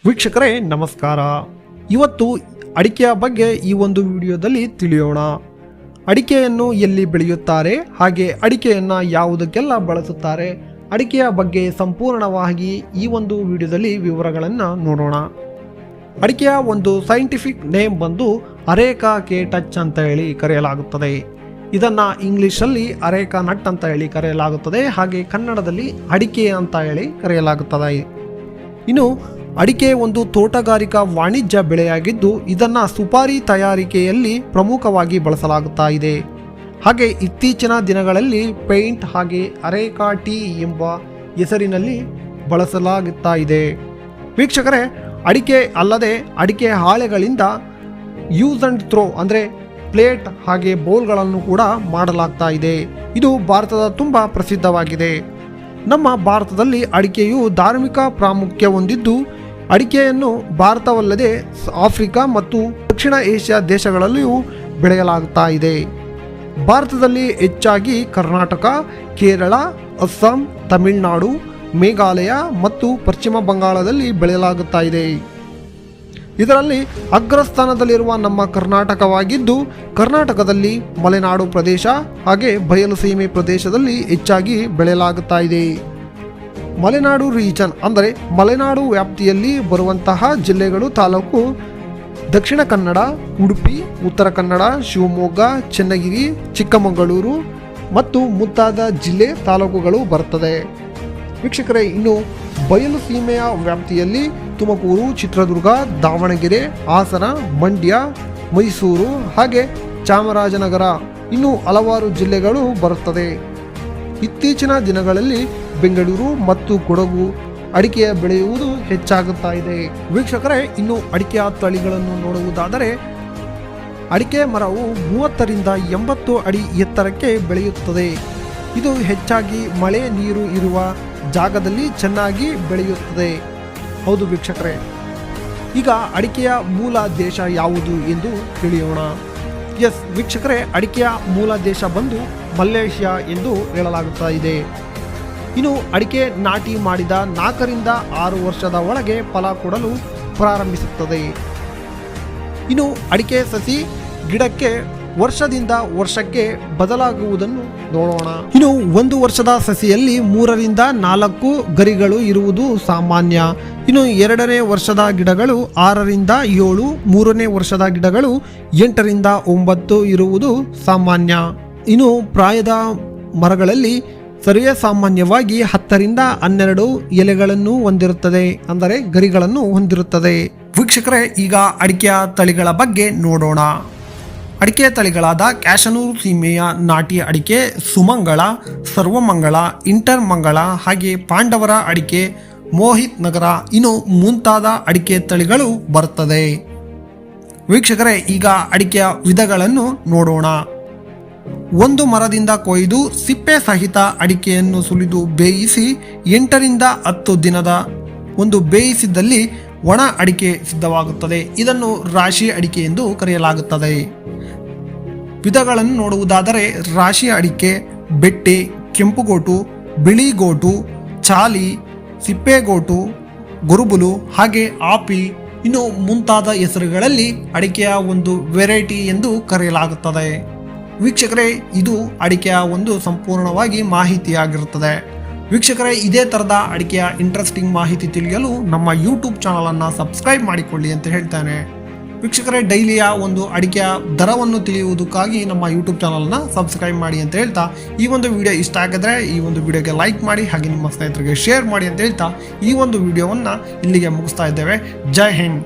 ವೀಕ್ಷಕರೇ ನಮಸ್ಕಾರ. ಇವತ್ತು ಅಡಿಕೆಯ ಬಗ್ಗೆ ಈ ಒಂದು ವಿಡಿಯೋದಲ್ಲಿ ತಿಳಿಯೋಣ. ಅಡಿಕೆಯನ್ನು ಎಲ್ಲಿ ಬೆಳೆಯುತ್ತಾರೆ, ಹಾಗೆ ಅಡಿಕೆಯನ್ನು ಯಾವುದಕ್ಕೆಲ್ಲ ಬಳಸುತ್ತಾರೆ, ಅಡಿಕೆಯ ಬಗ್ಗೆ ಸಂಪೂರ್ಣವಾಗಿ ಈ ಒಂದು ವಿಡಿಯೋದಲ್ಲಿ ವಿವರಗಳನ್ನು ನೋಡೋಣ. ಅಡಿಕೆಯ ಒಂದು ಸೈಂಟಿಫಿಕ್ ನೇಮ್ ಬಂದು ಅರೇಕಾ ಕೇಟಚ್ ಅಂತ ಹೇಳಿ ಕರೆಯಲಾಗುತ್ತದೆ. ಇದನ್ನು ಇಂಗ್ಲಿಷಲ್ಲಿ ಅರೇಕಾ ನಟ್ ಅಂತ ಹೇಳಿ ಕರೆಯಲಾಗುತ್ತದೆ, ಹಾಗೆ ಕನ್ನಡದಲ್ಲಿ ಅಡಿಕೆ ಅಂತ ಹೇಳಿ ಕರೆಯಲಾಗುತ್ತದೆ. ಇನ್ನು ಅಡಿಕೆ ಒಂದು ತೋಟಗಾರಿಕಾ ವಾಣಿಜ್ಯ ಬೆಳೆಯಾಗಿದ್ದು ಇದನ್ನು ಸುಪಾರಿ ತಯಾರಿಕೆಯಲ್ಲಿ ಪ್ರಮುಖವಾಗಿ ಬಳಸಲಾಗುತ್ತಾ ಇದೆ. ಹಾಗೆ ಇತ್ತೀಚಿನ ದಿನಗಳಲ್ಲಿ ಪೇಂಟ್ ಹಾಗೆ ಅರೇಕಾ ಟೀ ಎಂಬ ಹೆಸರಿನಲ್ಲಿ ಬಳಸಲಾಗುತ್ತಾ ಇದೆ. ವೀಕ್ಷಕರೇ, ಅಡಿಕೆ ಅಲ್ಲದೆ ಅಡಿಕೆ ಹಾಳೆಗಳಿಂದ ಯೂಸ್ ಅಂಡ್ ಥ್ರೋ ಅಂದರೆ ಪ್ಲೇಟ್ ಹಾಗೆ ಬೌಲ್ಗಳನ್ನು ಕೂಡ ಮಾಡಲಾಗ್ತಾ ಇದೆ. ಇದು ಭಾರತದ ತುಂಬ ಪ್ರಸಿದ್ಧವಾಗಿದೆ. ನಮ್ಮ ಭಾರತದಲ್ಲಿ ಅಡಿಕೆಯು ಧಾರ್ಮಿಕ ಪ್ರಾಮುಖ್ಯ ಹೊಂದಿದ್ದು ಅಡಿಕೆಯನ್ನು ಭಾರತವಲ್ಲದೆ ಆಫ್ರಿಕಾ ಮತ್ತು ದಕ್ಷಿಣ ಏಷ್ಯಾ ದೇಶಗಳಲ್ಲಿಯೂ ಬೆಳೆಯಲಾಗುತ್ತಾ ಇದೆ. ಭಾರತದಲ್ಲಿ ಹೆಚ್ಚಾಗಿ ಕರ್ನಾಟಕ, ಕೇರಳ, ಅಸ್ಸಾಂ, ತಮಿಳುನಾಡು, ಮೇಘಾಲಯ ಮತ್ತು ಪಶ್ಚಿಮ ಬಂಗಾಳದಲ್ಲಿ ಬೆಳೆಯಲಾಗುತ್ತಾ ಇದೆ. ಇದರಲ್ಲಿ ಅಗ್ರಸ್ಥಾನದಲ್ಲಿರುವ ನಮ್ಮ ಕರ್ನಾಟಕವಾಗಿದ್ದು, ಕರ್ನಾಟಕದಲ್ಲಿ ಮಲೆನಾಡು ಪ್ರದೇಶ ಹಾಗೆ ಬಯಲು ಸೀಮೆ ಪ್ರದೇಶದಲ್ಲಿ ಹೆಚ್ಚಾಗಿ ಬೆಳೆಯಲಾಗುತ್ತಾ ಇದೆ. ಮಲೆನಾಡು ರೀಜನ್ ಅಂದರೆ ಮಲೆನಾಡು ವ್ಯಾಪ್ತಿಯಲ್ಲಿ ಬರುವಂತಹ ಜಿಲ್ಲೆಗಳು ತಾಲೂಕು ದಕ್ಷಿಣ ಕನ್ನಡ, ಉಡುಪಿ, ಉತ್ತರ ಕನ್ನಡ, ಶಿವಮೊಗ್ಗ, ಚನ್ನಗಿರಿ, ಚಿಕ್ಕಮಗಳೂರು ಮತ್ತು ಮುಂತಾದ ಜಿಲ್ಲೆ ತಾಲೂಕುಗಳು ಬರುತ್ತದೆ. ವೀಕ್ಷಕರೇ, ಇನ್ನು ಬಯಲು ಸೀಮೆಯ ವ್ಯಾಪ್ತಿಯಲ್ಲಿ ತುಮಕೂರು, ಚಿತ್ರದುರ್ಗ, ದಾವಣಗೆರೆ, ಹಾಸನ, ಮಂಡ್ಯ, ಮೈಸೂರು ಹಾಗೆ ಚಾಮರಾಜನಗರ ಇನ್ನೂ ಹಲವಾರು ಜಿಲ್ಲೆಗಳು ಬರುತ್ತದೆ. ಇತ್ತೀಚಿನ ದಿನಗಳಲ್ಲಿ ಬೆಂಗಳೂರು ಮತ್ತು ಕೊಡಗು ಅಡಿಕೆಯ ಬೆಳೆಯುವುದು ಹೆಚ್ಚಾಗುತ್ತಾ ಇದೆ. ವೀಕ್ಷಕರೇ, ಇನ್ನು ಅಡಿಕೆಯ ತಳಿಗಳನ್ನು ನೋಡುವುದಾದರೆ ಅಡಿಕೆ ಮರವು 30ರಿಂದ 80 ಅಡಿ ಎತ್ತರಕ್ಕೆ ಬೆಳೆಯುತ್ತದೆ. ಇದು ಹೆಚ್ಚಾಗಿ ಮಳೆ ನೀರು ಇರುವ ಜಾಗದಲ್ಲಿ ಚೆನ್ನಾಗಿ ಬೆಳೆಯುತ್ತದೆ. ಹೌದು ವೀಕ್ಷಕರೇ, ಈಗ ಅಡಿಕೆಯ ಮೂಲ ದೇಶ ಯಾವುದು ಎಂದು ತಿಳಿಯೋಣ. ಎಸ್ ವೀಕ್ಷಕರೇ, ಅಡಿಕೆಯ ಮೂಲ ದೇಶ ಬಂದು ಮಲೇಷ್ಯಾ ಎಂದು ಹೇಳಲಾಗುತ್ತಾ ಇದೆ. ಇನ್ನು ಅಡಿಕೆ ನಾಟಿ ಮಾಡಿದ 4ರಿಂದ 6 ವರ್ಷದ ಒಳಗೆ ಫಲ ಕೊಡಲು ಪ್ರಾರಂಭಿಸುತ್ತದೆ. ಇನ್ನು ಅಡಿಕೆ ಸಸಿ ಗಿಡಕ್ಕೆ ವರ್ಷದಿಂದ ವರ್ಷಕ್ಕೆ ಬದಲಾಗುವುದನ್ನು ನೋಡೋಣ. ಇನ್ನು 1 ವರ್ಷದ ಸಸಿಯಲ್ಲಿ 3ರಿಂದ 4 ಗರಿಗಳು ಇರುವುದು ಸಾಮಾನ್ಯ. ಇನ್ನು 2ನೇ ವರ್ಷದ ಗಿಡಗಳು 6ರಿಂದ 7, 3ನೇ ವರ್ಷದ ಗಿಡಗಳು 8ರಿಂದ 9 ಇರುವುದು ಸಾಮಾನ್ಯ. ಇನ್ನು ಪ್ರಾಯದ ಮರಗಳಲ್ಲಿ ಸರ್ವೇ ಸಾಮಾನ್ಯವಾಗಿ 10ರಿಂದ 12 ಎಲೆಗಳನ್ನು ಹೊಂದಿರುತ್ತದೆ, ಅಂದರೆ ಗರಿಗಳನ್ನು ಹೊಂದಿರುತ್ತದೆ. ವೀಕ್ಷಕರೇ, ಈಗ ಅಡಿಕೆಯ ತಳಿಗಳ ಬಗ್ಗೆ ನೋಡೋಣ. ಅಡಿಕೆ ತಳಿಗಳಾದ ಕ್ಯಾಶನೂರು ಸೀಮೆಯ ನಾಟಿ ಅಡಿಕೆ, ಸುಮಂಗಳ, ಸರ್ವಮಂಗಳ, ಇಂಟರ್ ಮಂಗಳ ಹಾಗೆ ಪಾಂಡವರ ಅಡಿಕೆ, ಮೋಹಿತ್ ನಗರ ಇನ್ನು ಮುಂತಾದ ಅಡಿಕೆ ತಳಿಗಳು ಬರುತ್ತದೆ. ವೀಕ್ಷಕರೇ, ಈಗ ಅಡಿಕೆಯ ವಿಧಗಳನ್ನು ನೋಡೋಣ. ಒಂದು ಮರದಿಂದ ಕೊಯ್ದು ಸಿಪ್ಪೆ ಸಹಿತ ಅಡಿಕೆಯನ್ನು ಸುಲಿದು ಬೇಯಿಸಿ 8ರಿಂದ 10 ದಿನದ ಒಂದು ಬೇಯಿಸಿದಲ್ಲಿ ಒಣ ಅಡಿಕೆ ಸಿದ್ಧವಾಗುತ್ತದೆ. ಇದನ್ನು ರಾಶಿ ಅಡಿಕೆ ಎಂದು ಕರೆಯಲಾಗುತ್ತದೆ. ವಿಧಗಳನ್ನು ನೋಡುವುದಾದರೆ ರಾಶಿ ಅಡಿಕೆ, ಬೆಟ್ಟೆ, ಕೆಂಪುಗೋಟು, ಬಿಳಿಗೋಟು, ಚಾಲಿ, ಸಿಪ್ಪೆಗೋಟು, ಗುರುಬುಲು ಹಾಗೆ ಆಪಿ ಇನ್ನು ಮುಂತಾದ ಹೆಸರುಗಳಲ್ಲಿ ಅಡಿಕೆಯ ಒಂದು ವೆರೈಟಿ ಎಂದು ಕರೆಯಲಾಗುತ್ತದೆ. ವೀಕ್ಷಕರೇ, ಇದು ಅಡಿಕೆಯ ಒಂದು ಸಂಪೂರ್ಣವಾಗಿ ಮಾಹಿತಿಯಾಗಿರುತ್ತದೆ. ವೀಕ್ಷಕರೇ, ಇದೇ ಥರದ ಅಡಿಕೆಯ ಇಂಟ್ರೆಸ್ಟಿಂಗ್ ಮಾಹಿತಿ ತಿಳಿಯಲು ನಮ್ಮ ಯೂಟ್ಯೂಬ್ ಚಾನಲನ್ನು ಸಬ್ಸ್ಕ್ರೈಬ್ ಮಾಡಿಕೊಳ್ಳಿ ಅಂತ ಹೇಳ್ತಾನೆ. ವೀಕ್ಷಕರೇ, ಡೈಲಿಯ ಒಂದು ಅಡಿಕೆಯ ದರವನ್ನು ತಿಳಿಯುವುದಕ್ಕಾಗಿ ನಮ್ಮ ಯೂಟ್ಯೂಬ್ ಚಾನಲ್ನ ಸಬ್ಸ್ಕ್ರೈಬ್ ಮಾಡಿ ಅಂತ ಹೇಳ್ತಾ, ಈ ಒಂದು ವಿಡಿಯೋ ಇಷ್ಟ ಆಗಿದ್ರೆ ಈ ಒಂದು ವಿಡಿಯೋಗೆ ಲೈಕ್ ಮಾಡಿ ಹಾಗೆ ನಿಮ್ಮ ಸ್ನೇಹಿತರಿಗೆ ಶೇರ್ ಮಾಡಿ ಅಂತ ಹೇಳ್ತಾ ಈ ಒಂದು ವಿಡಿಯೋವನ್ನು ಇಲ್ಲಿಗೆ ಮುಗಿಸ್ತಾ ಇದ್ದೇವೆ. ಜೈ ಹಿಂದ್.